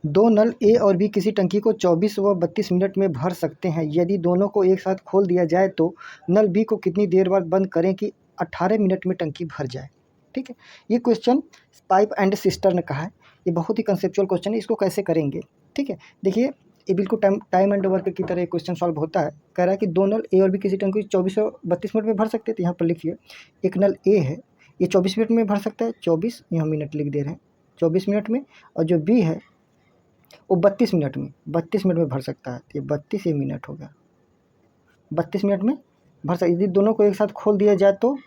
दो नल ए और बी किसी टंकी को 24 व 32 मिनट में भर सकते हैं। यदि दोनों को एक साथ खोल दिया जाए तो नल बी को कितनी देर बाद बंद करें कि 18 मिनट में टंकी भर जाए। ठीक है, ये क्वेश्चन पाइप एंड सिस्टर ने कहा है। ये बहुत ही कंसेप्चुअल क्वेश्चन है, इसको कैसे करेंगे। ठीक है, देखिए ये बिल्कुल टाइम एंड वर्क की तरह क्वेश्चन सॉल्व होता है। कह रहा है कि दो नल ए और बी किसी टंकी को 24 और 32 मिनट में भर सकते हैं। तो यहाँ पर लिखिए, एक नल ए है, ये 24 मिनट में भर सकता है, 24 यहाँ मिनट लिख दे रहे हैं, 24 मिनट में। और जो बी है वो 32 मिनट में भर सकता है। ये 32 मिनट हो गया, 32 मिनट में भर सकता। यदि दोनों को एक साथ खोल दिया जाए तो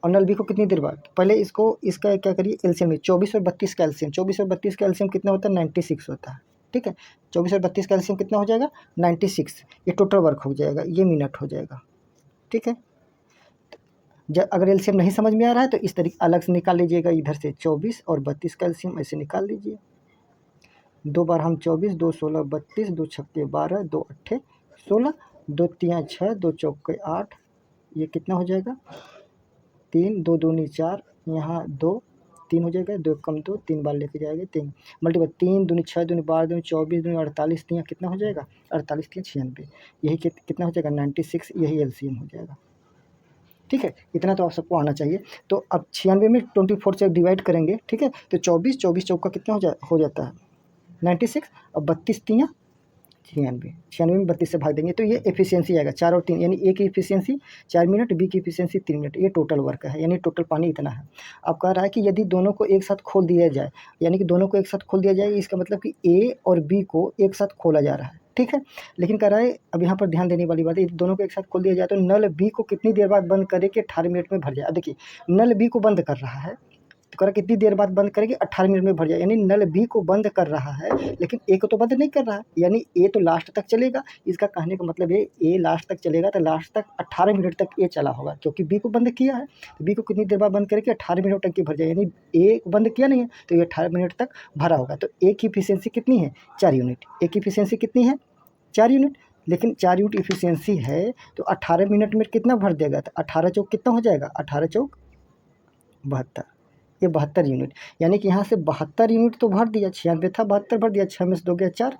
और नल बी को कितनी देर बाद, पहले इसका क्या करिए एलसीएम में 24 और 32 का एलसीएम, 24 और 32 का एलसीएम कितना होता है 96 होता है। ठीक है, 24 और 32 का एलसीएम कितना हो जाएगा 96। ये टोटल वर्क हो जाएगा, ये मिनट हो जाएगा। ठीक है, अगर एलसीएम नहीं समझ में आ रहा है तो इस तरीके अलग से निकाल लीजिएगा। इधर से 24 और 32 का एलसीएम ऐसे निकाल लीजिए। 2 बार हम 24, 2 16 32, 2 छक्के 12, 2 अट्ठे 16, 2 तियाँ 6, 2 चौके 8, ये कितना हो जाएगा 3, 2 दूनी 4, यहाँ 2 3 हो जाएगा, 2 कम 2, 3 बार लेके जाएंगे 3 मल्टीपल 3 दूनी 6 दूनी 12 दूनी 24 दूनी 48, तियाँ कितना हो जाएगा 48 तियाँ 96, यही कितना हो जाएगा 96, यही एलसीएम हो जाएगा। ठीक है, इतना तो आप सबको आना चाहिए। तो अब 96 में 24 से डिवाइड करेंगे। ठीक है, तो 24 चौका कितना हो जाता है 96 और 32 तियाँ 96, 96 में 32 से भाग देंगे तो ये एफिशिएंसी आएगा 4 और 3, यानी ए की एफिशिएंसी 4 मिनट, बी की एफिशिएंसी 3 मिनट। ये टोटल वर्क है, यानी टोटल पानी इतना है। अब कह रहा है कि यदि दोनों को एक साथ खोल दिया जाए, यानी कि दोनों को एक साथ खोल दिया जाए, इसका मतलब कि ए और बी को एक साथ खोला जा रहा है। ठीक है, लेकिन कह रहा है अब यहाँ पर ध्यान देने वाली बात है, दोनों को एक साथ खोल दिया जाए तो नल बी को कितनी देर बाद बंद करे कि 18 मिनट में भर जाए। अब देखिए नल बी को बंद कर रहा है तो कह रहा कितनी देर बाद बंद करेगी 18 मिनट में भर जाए, यानी नल बी को बंद कर रहा है लेकिन ए को तो बंद नहीं कर रहा है, यानी ए तो लास्ट तक चलेगा। इसका कहने का मतलब है ए लास्ट तक चलेगा तो लास्ट तक 18 मिनट तक ए चला होगा, क्योंकि बी को बंद किया है। तो बी को कितनी देर बाद बंद करेगी 18 मिनट टंकी भर जाए, यानी ए को बंद किया नहीं है तो ये 18 मिनट तक भरा होगा। तो ए की इफिशियंसी कितनी है 4 यूनिट, ए की इफिशियंसी कितनी है 4 यूनिट, लेकिन 4 यूनिट इफिशियंसी है तो 18 मिनट में कितना भर देगा, तो 18 चौक कितना हो जाएगा 18 चौक 72, ये 72 यूनिट, यानी कि यहाँ से 72 यूनिट तो भर दिया। 96 था 72 भर दिया, 6 में से 2 गया 4,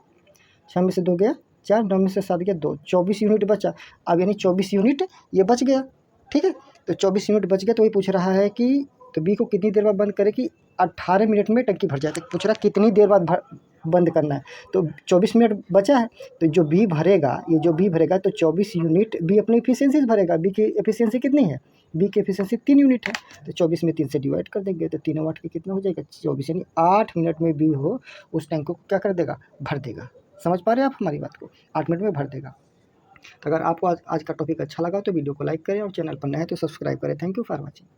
6 में से 2 गया 4, 9 में से 7 गया 2, 24 यूनिट बचा। अब यानी 24 यूनिट ये बच गया। ठीक है, तो 24 यूनिट बच गया तो ये पूछ रहा है कि तो बी को कितनी देर बाद बंद करे कि 18 मिनट में टंकी भर जाए। तो पूछ रहा कितनी देर बाद बंद करना है, तो 24 मिनट बचा है तो जो बी भरेगा, ये जो बी भरेगा तो 24 यूनिट बी अपनी एफिशिएंसी से भरेगा। बी की एफिशिएंसी कितनी है, बी की एफिशिएंसी 3 यूनिट है, तो 24 में 3 से डिवाइड कर देंगे तो 3 और 8 के कितना हो जाएगा 24, यानी 8 मिनट में बी हो उस टैंक को क्या कर देगा भर देगा। समझ पा रहे हैं आप हमारी बात को, 8 मिनट में भर देगा। तो अगर आपको आज का टॉपिक अच्छा लगा तो वीडियो को लाइक करें और चैनल पर नए हैं तो सब्सक्राइब करें। Thank you for watching.